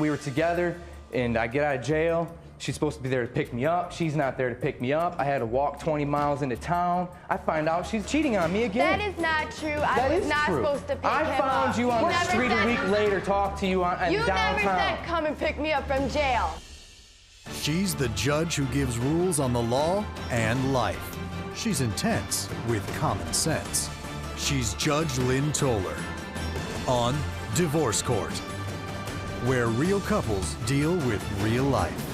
we were together, and I get out of jail. She's supposed to be there to pick me up. She's not there to pick me up. I had to walk 20 miles into town. I find out she's cheating on me again. That is not true. I was not supposed to pick him up. I found you on the street a week later, talked to you in downtown. You never said come and pick me up from jail. She's the judge who gives rules on the law and life. She's intense with common sense. She's Judge Lynn Toller on Divorce Court, where real couples deal with real life.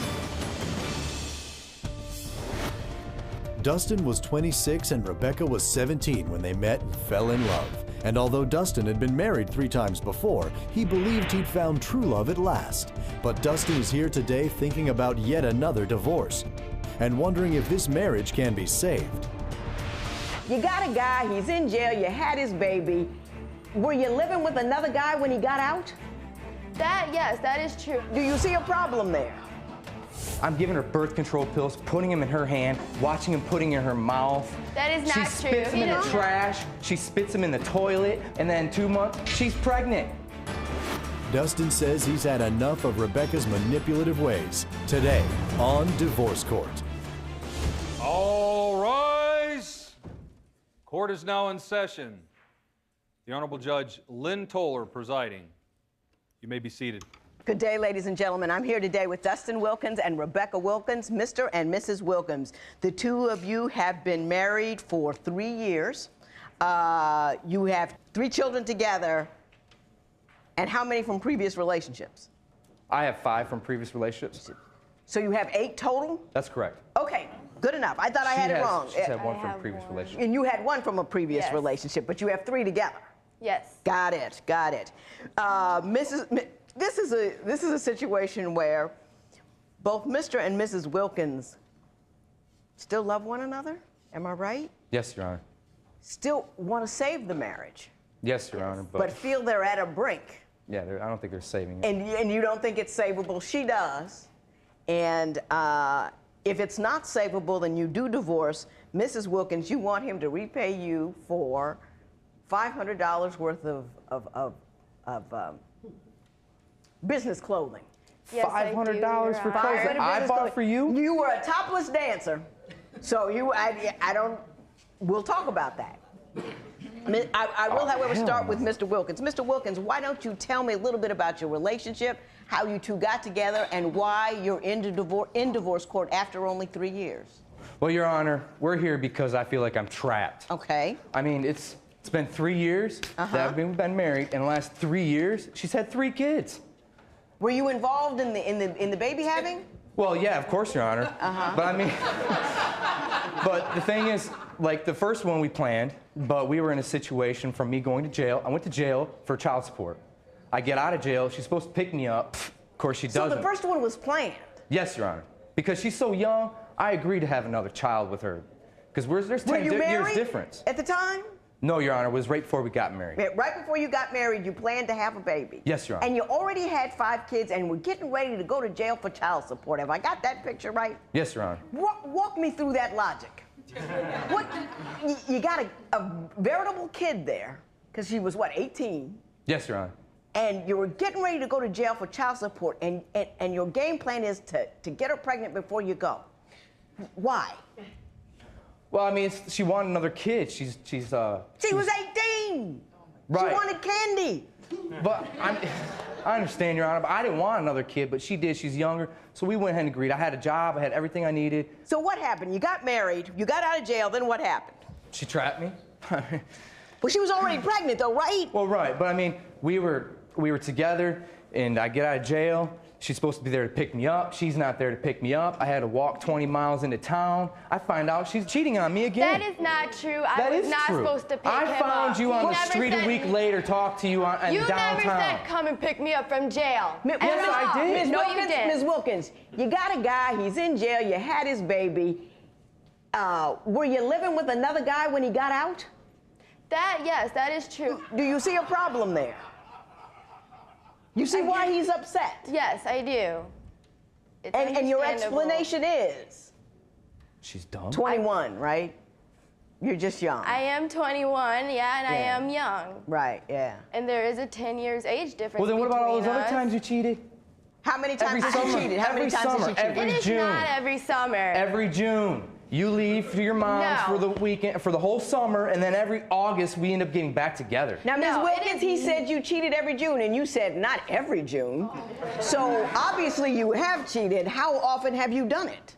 Dustin was 26 and Rebecca was 17 when they met and fell in love. And although Dustin had been married 3 times before, he believed he'd found true love at last. But Dustin is here today thinking about yet another divorce and wondering if this marriage can be saved. You got a guy, he's in jail, you had his baby. Were you living with another guy when he got out? Yes, that is true. Do you see a problem there? I'm giving her birth control pills, putting them in her hand, watching him putting in her mouth. That is not true. She spits them in the trash, she spits them in the toilet, and then 2 months, she's pregnant. Dustin says he's had enough of Rebecca's manipulative ways. Today on Divorce Court. All rise. Court is now in session. The Honorable Judge Lynn Toller presiding. You may be seated. Good day, ladies and gentlemen. I'm here today with Dustin Wilkins and Rebecca Wilkins, Mr. and Mrs. Wilkins. The two of you have been married for 3 years. You have 3 children together. And how many from previous relationships? I have 5 from previous relationships. So you have 8 total? That's correct. Okay, good enough. I thought I had it wrong. She's had 1 from a previous relationship. And you had 1 from a previous relationship, but you have 3 together. Yes. Got it, got it. This is a situation where both Mr. and Mrs. Wilkins still love one another. Am I right? Yes, Your Honor. Still want to save the marriage. Yes, Your Honor. But feel they're at a brink. Yeah, I don't think they're saving it. And you don't think it's savable. She does. And if it's not savable, then you do divorce. Mrs. Wilkins, you want him to repay you for $500 worth of business clothing. Yes, $500 for clothing I bought for you? You were a topless dancer, so we'll talk about that. I will, however, start with Mr. Wilkins. Mr. Wilkins, why don't you tell me a little bit about your relationship, how you two got together, and why you're in divorce court after only 3 years? Well, Your Honor, we're here because I feel like I'm trapped. Okay. I mean, it's been 3 years that we've been married. In the last 3 years, she's had 3 kids. Were you involved in the baby having? Well, yeah, of course, Your Honor. But I mean, but the thing is, like the first one we planned, but we were in a situation from me going to jail. I went to jail for child support. I get out of jail. She's supposed to pick me up. Of course, she doesn't. So the first one was planned? Yes, Your Honor. Because she's so young, I agreed to have another child with her. Because there's 10 years difference. At the time? No, Your Honor, it was right before we got married. Right before you got married, you planned to have a baby. Yes, Your Honor. And you already had 5 kids and were getting ready to go to jail for child support. Have I got that picture right? Yes, Your Honor. Walk me through that logic. You got a veritable kid there, because she was, what, 18? Yes, Your Honor. And you were getting ready to go to jail for child support, and your game plan is to get her pregnant before you go. Why? Well, I mean, she wanted another kid. She was 18. Right. She wanted candy. But I understand, Your Honor, but I didn't want another kid, but she did. She's younger, so we went ahead and agreed. I had a job. I had everything I needed. So what happened? You got married. You got out of jail. Then what happened? She trapped me. Well, she was already pregnant, though, right? Well, right. But I mean, we were together, and I get out of jail. She's supposed to be there to pick me up. She's not there to pick me up. I had to walk 20 miles into town. I find out she's cheating on me again. That is not true. I was not supposed to pick him up. I found you on the street a week later, talked to you in downtown. You never said come and pick me up from jail. Yes, I did. No, you didn't. Ms. Wilkins, you got a guy, he's in jail, you had his baby. Were you living with another guy when he got out? Yes, that is true. Do you see a problem there? You see why he's upset? Yes, I do. And your explanation is? She's dumb. 21, right? You're just young. I am 21, yeah, and I am young. Right, yeah. And there is a 10 years age difference. Well, then what about all those other us. times you cheated? How many times Every has she summer. cheated? How many Every times has summer. she cheated? It is June. not every summer. Every June. You leave for your mom's No. for the weekend, for the whole summer, and then every August we end up getting back together. Now, Ms. No, it Wilkins, is- he said you cheated every June, and you said not every June. So obviously you have cheated. How often have you done it?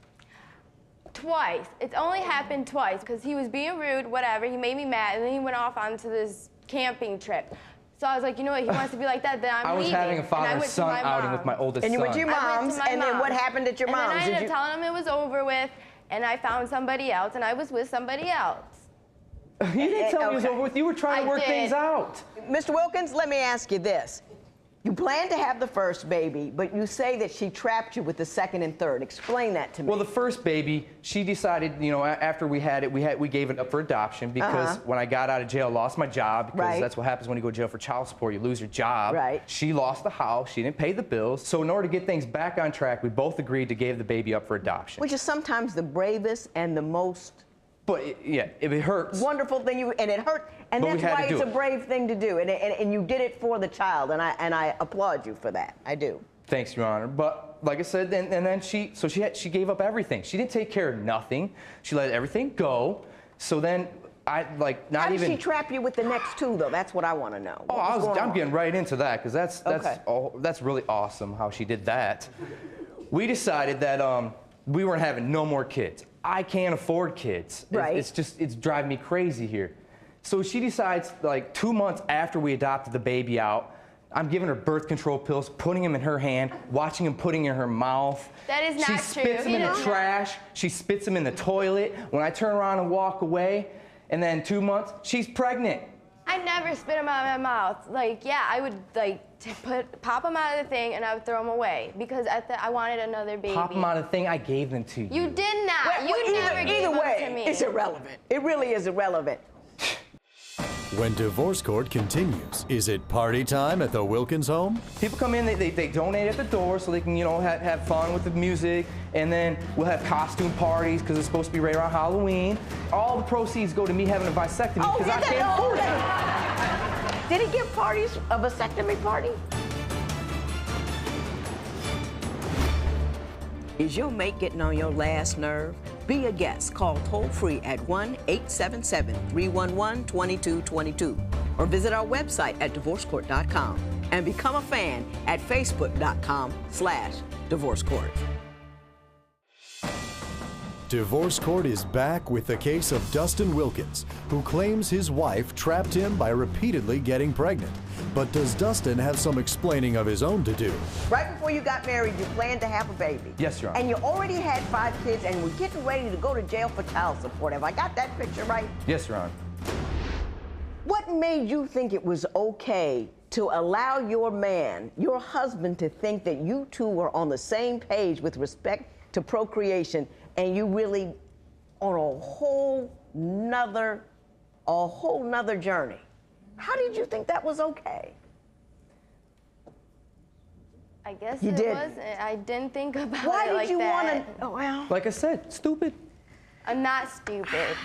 Twice. It's only happened twice because he was being rude, whatever. He made me mad, and then he went off onto this camping trip. So I was like, you know what? He wants to be like that. Then I'm I was leaving. having a And I went to father-son my outing mom. with my oldest And you son. went to your I went mom's, to my and then what mom's. happened at your and mom's? And then I Did ended you? up telling him it was over with, and I found somebody else, and I was with somebody else. You didn't tell me it was Okay. over with. You were trying to I work did. things out. Mr. Wilkins, let me ask you this. You planned to have the first baby, but you say that she trapped you with the second and third. Explain that to me. Well, the first baby, she decided, you know, after we had it, we gave it up for adoption because when I got out of jail, I lost my job because Right. that's what happens when you go to jail for child support. You lose your job. Right. She lost the house. She didn't pay the bills. So in order to get things back on track, we both agreed to give the baby up for adoption. Which is sometimes the bravest and the most But yeah, if it hurts. wonderful thing and it hurt, and But we that's had why to do it's a it. brave thing to do, and you did it for the child, and I applaud you for that. I do. Thanks, Your Honor. But like I said, and then she gave up everything. She didn't take care of nothing. She let everything go. So then I like not How did even. she trap you with the next two, though? That's what I want to know. Oh, What was going I'm on? getting right into that because Okay. that's really awesome how she did that. We decided that we weren't having no more kids. I can't afford kids. Right. It's driving me crazy here. So she decides, like 2 months after we adopted the baby out, I'm giving her birth control pills, putting them in her hand, watching him putting in her mouth. That is She not spits true. them He in the does not. trash. She spits them in the toilet. When I turn around and walk away, and then 2 months, she's pregnant. I never spit them out of my mouth. Like, yeah, I would like pop them out of the thing and I would throw them away because I wanted another baby. Pop them out of the thing. I gave them to you. You did not. Well, You never gave either them way, to me. it's irrelevant. It really is irrelevant. When divorce court continues, is it party time at the Wilkins home? People come in, they donate at the door so they can, you know, have fun with the music, and then we'll have costume parties because it's supposed to be right around Halloween. All the proceeds go to me having a vasectomy Oh, because I did can't afford it. that? Did he give parties, a vasectomy party? Is your mate getting on your last nerve? Be a guest. Call toll-free at 1-877-311-2222 or visit our website at divorcecourt.com and become a fan at facebook.com/divorcecourt. Divorce Court is back with the case of Dustin Wilkins, who claims his wife trapped him by repeatedly getting pregnant. But does Dustin have some explaining of his own to do? Right before you got married, you planned to have a baby. Yes, Your Honor. And you already had 5 kids and were getting ready to go to jail for child support. Have I got that picture right? Yes, Your Honor. What made you think it was okay to allow your man, your husband, to think that you two were on the same page with respect to procreation, and you really on a whole nother journey? How did you think that was okay? I guess You it did. wasn't. I didn't think about Why it did like you that. want to? Oh, well. Like I said, stupid. I'm not stupid.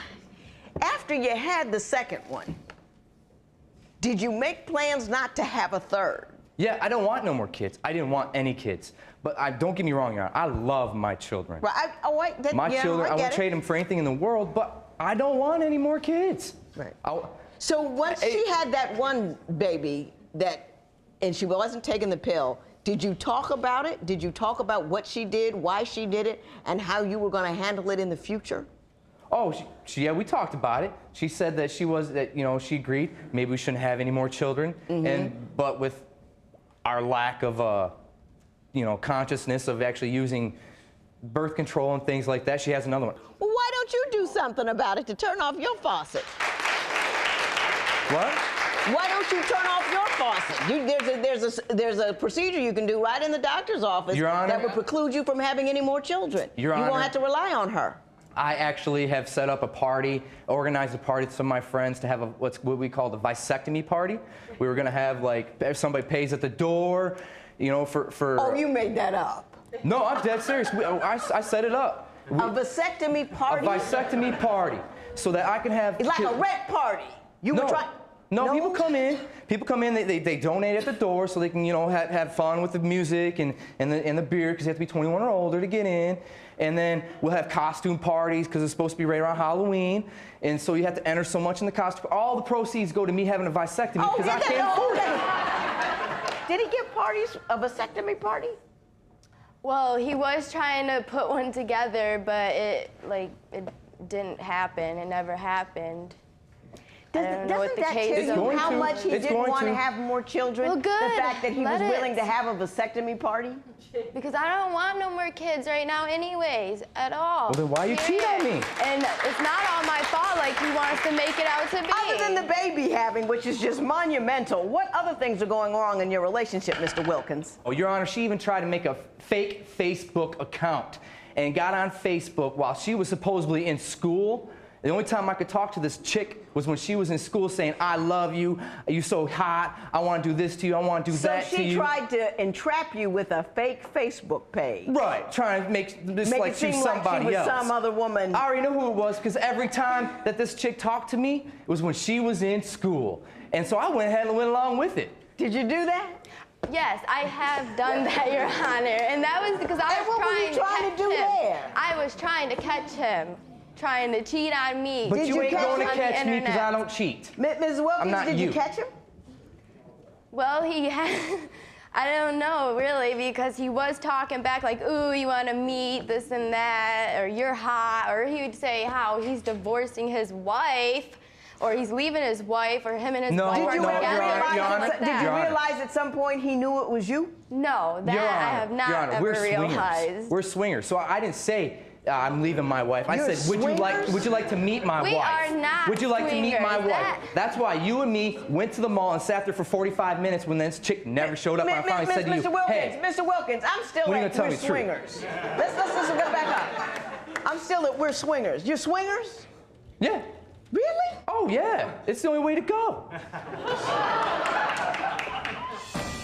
After you had the second one, did you make plans not to have a third? Yeah, I don't want no more kids. I didn't want any kids. But don't get me wrong, Your Honor. I love my children. Right. My children, I get would it. trade them for anything in the world, but I don't want any more kids. Right. I- So once she had that one baby and she wasn't taking the pill, did you talk about it? Did you talk about what she did, why she did it, and how you were going to handle it in the future? Oh, yeah, we talked about it. She said that she agreed maybe we shouldn't have any more children, but with our lack of, consciousness of actually using birth control and things like that, she has another one. Well, why don't you do something about it to turn off your faucet? What? Why don't you turn off your faucet? There's a procedure you can do right in the doctor's office Your Honor. that would preclude you from having any more children. Your You Honor. won't have to rely on her. I actually have set up a party, organized a party with some of my friends to have what we call the vasectomy party. We were gonna have if somebody pays at the door, for. Oh, you made that up. No, I'm dead serious. I set it up. A vasectomy party? A vasectomy party, so that I can have. It's like a rent party. You were trying. No, people come in. People come in. They donate at the door so they can, you know, have fun with the music and the beer because you have to be 21 or older to get in. And then we'll have costume parties because it's supposed to be right around Halloween. And so you have to enter so much in the costume. All the proceeds go to me having a vasectomy because I can't afford it. Did he give parties, a vasectomy party? Well, he was trying to put one together, but it didn't happen. It never happened. Doesn't that tell you how much he didn't want to have more children? Well, good. The fact that he was willing to have a vasectomy party? Because I don't want no more kids right now anyways, at all. Well, then why you cheat on me? And it's not all my fault like he wants to make it out to be. Other than the baby having, which is just monumental, what other things are going wrong in your relationship, Mr. Wilkins? Oh, Your Honor, she even tried to make a fake Facebook account and got on Facebook while she was supposedly in school. The only time I could talk to this chick was when she was in school saying, I love you, you're so hot, I want to do this to you, I want to do that to you. So she tried to entrap you with a fake Facebook page. Right, trying to make this like she's somebody like she was else. some other woman. I already know who it was because every time that this chick talked to me, it was when she was in school. And so I went ahead and went along with it. Did you do that? Yes, I have done that, Your Honor. And that was because I was trying to catch him. I was trying to catch him. Trying to cheat on me. But you ain't going to catch me because I don't cheat. Ms. Wilkins, did you catch him? Well, he had, I don't know, really, because he was talking back like, ooh, you want to meet, this and that, or you're hot, or he would say how he's divorcing his wife, or he's leaving his wife, or him and his wife are together. Did you realize at some point he knew it was you? No, that I have not ever realized. We're swingers, so I didn't say, I'm leaving my wife. I said, would you like to meet my wife? We are not Would you like to meet my wife? That's why you and me went to the mall and sat there for 45 minutes when this chick never showed up. And I finally said to you, hey, Mr. Wilkins, I'm still at we're swingers. Let's go back up. I'm still at we're swingers. You're swingers? Yeah. Really? Oh, yeah. It's the only way to go.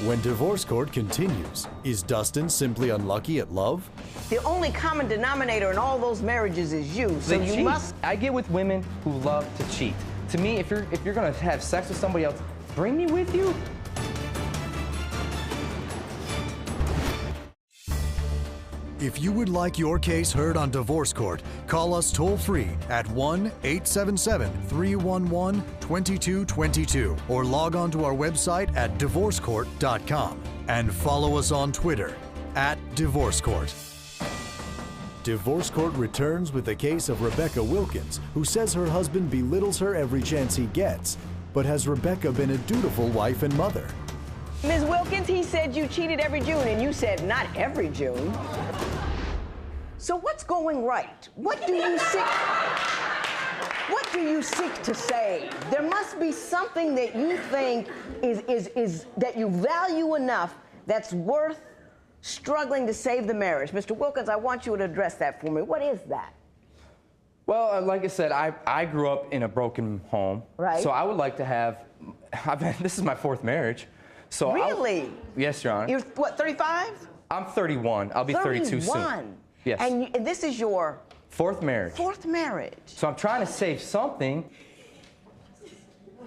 When divorce court continues, is Dustin simply unlucky at love? The only common denominator in all those marriages is you, so you must... I get with women who love to cheat. To me, if you're gonna have sex with somebody else, bring me with you. If you would like your case heard on Divorce Court, call us toll-free at 1-877-311-2222 or log on to our website at divorcecourt.com and follow us on Twitter @DivorceCourt. Divorce Court returns with the case of Rebecca Wilkins, who says her husband belittles her every chance he gets. But has Rebecca been a dutiful wife and mother? Ms. Wilkins, he said you cheated every June, and you said not every June. So what's going right? What do you seek to say? There must be something that you think is that you value enough that's worth struggling to save the marriage. Mr. Wilkins, I want you to address that for me. What is that? Well, like I said, I grew up in a broken home. Right. So I would like to have, this is my 4th marriage. So really? Yes, Your Honor. You're what, 35? I'm 31. I'll be 32 soon. 31? Yes. And this is your 4th marriage. 4th marriage. So I'm trying to save something.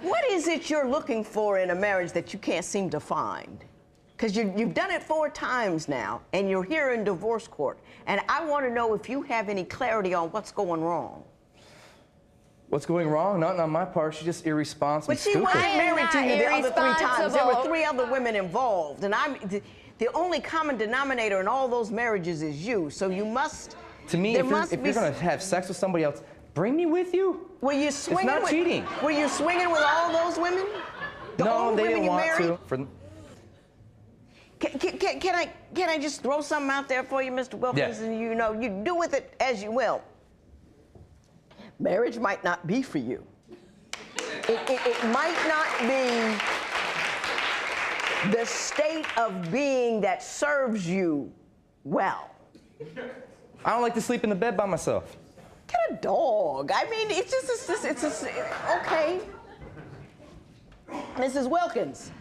What is it you're looking for in a marriage that you can't seem to find? Because you've done it 4 times now, and you're here in divorce court. And I want to know if you have any clarity on what's going wrong. What's going wrong? Nothing on my part. She's just irresponsible. But she wasn't married to you the other 3 times. There were 3 other women involved. And the only common denominator in all those marriages is you. So you must... To me, if you're going to have sex with somebody else, bring me with you. Were you swinging? It's not cheating. Were you swinging with all those women? No, they didn't want to. Can I just throw something out there for you, Mr. Wilkins? Yeah. And you do with it as you will. Marriage might not be for you. It might not be the state of being that serves you well. I don't like to sleep in the bed by myself. Get a dog. I mean, it's just okay. Mrs. Wilkins,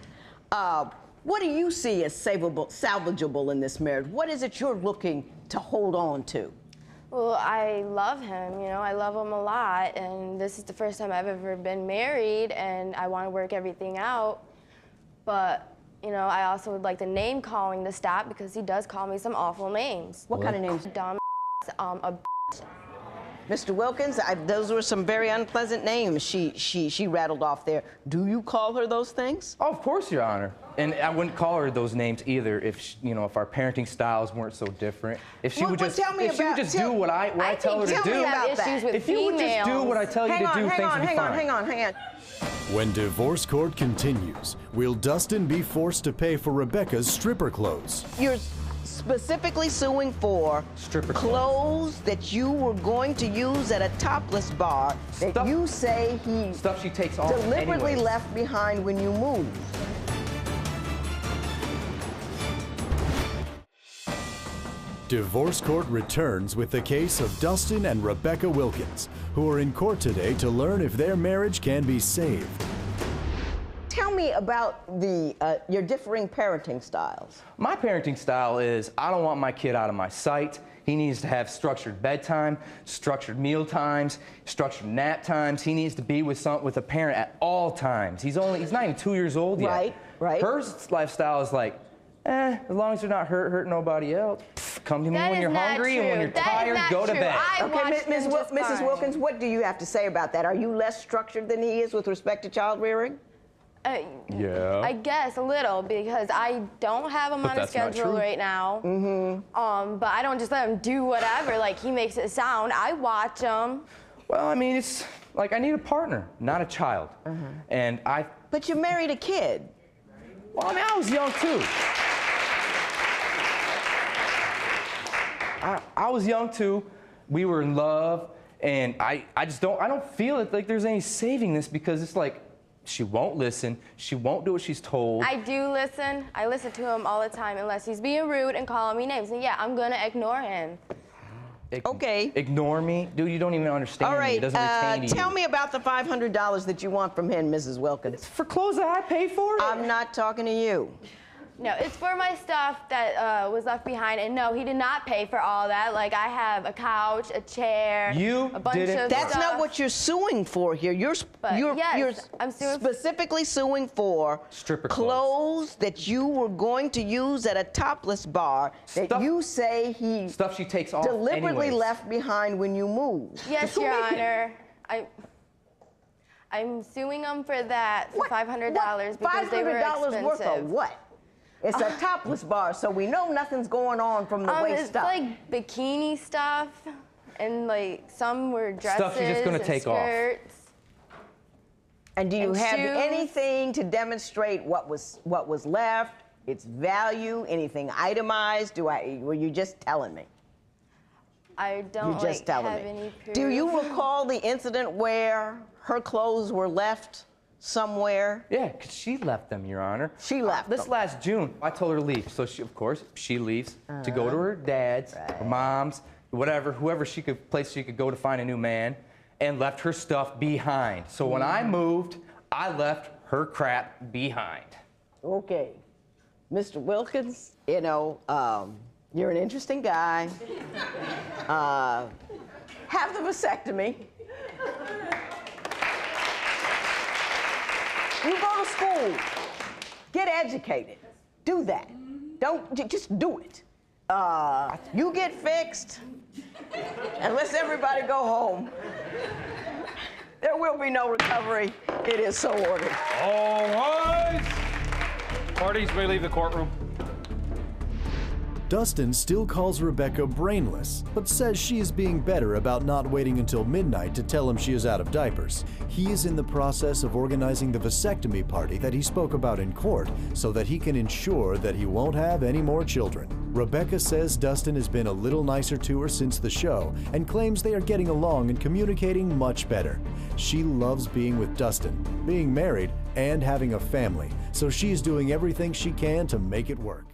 what do you see as salvageable in this marriage? What is it you're looking to hold on to? Well, I love him, you know, I love him a lot, and this is the first time I've ever been married, and I want to work everything out. But, you know, I also would like the name calling to stop because he does call me some awful names. What kind of names? Dumb, a Mr. Wilkins, those were some very unpleasant names she rattled off there. Do you call her those things? Oh, of course, Your Honor. And I wouldn't call her those names either if you know, if our parenting styles weren't so different. If she would just do what I tell her to tell do. me about issues with if you would just do what I tell you to do, things would be fine. Hang on. When divorce court continues, will Dustin be forced to pay for Rebecca's stripper clothes? You're specifically suing for stripper clothes that you were going to use at a topless bar that you say he she takes off deliberately anyways. left behind when you moved. Divorce court returns with the case of Dustin and Rebecca Wilkins, who are in court today to learn if their marriage can be saved. Tell me about your differing parenting styles. My parenting style is I don't want my kid out of my sight. He needs to have structured bedtime, structured meal times, structured nap times. He needs to be with a parent at all times. He's not even 2 years old yet. Right. Her lifestyle is like, as long as you're not hurting nobody else. Come to me when you're hungry and when you're tired, go to bed. Okay, Mrs. Wilkins, what do you have to say about that? Are you less structured than he is with respect to child rearing? Yeah. I guess a little because I don't have him on a schedule right now. But I don't just let him do whatever like he makes it sound. I watch him. Well, I mean, it's like I need a partner, not a child. And But you married a kid. Well, I mean, I was young too. I was young too. We were in love, and I don't feel it like there's any saving this because it's like she won't listen. She won't do what she's told. I do listen. I listen to him all the time unless he's being rude and calling me names. And yeah, I'm gonna ignore him. Okay. Ignore me? Dude, you don't even understand all right, me. It doesn't retain you. Tell me about the $500 that you want from him, Mrs. Wilkins. For clothes that I paid for? I'm not talking to you. No, it's for my stuff that was left behind. And no, he did not pay for all that. Like, I have a couch, a chair, a bunch of stuff. That's not what you're suing for here. You're I'm suing specifically suing for stripper clothes that you were going to use at a topless bar that you say he she takes off deliberately anyways. left behind when you moved. Yes, Your Honor. I'm suing them for that for $500 because they were expensive. $500 worth of what? It's a topless bar, so we know nothing's going on from the waist up. It's like bikini stuff, and like some were dresses Stuff she's just gonna and take skirts. And do you have shoes. anything to demonstrate what was left, its value, anything itemized? Were you just telling me? I don't have any proof. Do you recall the incident where her clothes were left somewhere? Yeah, because she left them, Your Honor. She left This them. last June, I told her to leave. So, of course, she leaves to go to her dad's, her mom's, whoever place she could go to find a new man, and left her stuff behind. So when I moved, I left her crap behind. Okay. Mr. Wilkins, you know, you're an interesting guy. Have the vasectomy. You go to school, get educated, do that. Just do it. You get fixed, and let everybody go home. There will be no recovery. It is so ordered. All rise. Parties may leave the courtroom. Dustin still calls Rebecca brainless, but says she is being better about not waiting until midnight to tell him she is out of diapers. He is in the process of organizing the vasectomy party that he spoke about in court so that he can ensure that he won't have any more children. Rebecca says Dustin has been a little nicer to her since the show and claims they are getting along and communicating much better. She loves being with Dustin, being married, and having a family, so she is doing everything she can to make it work.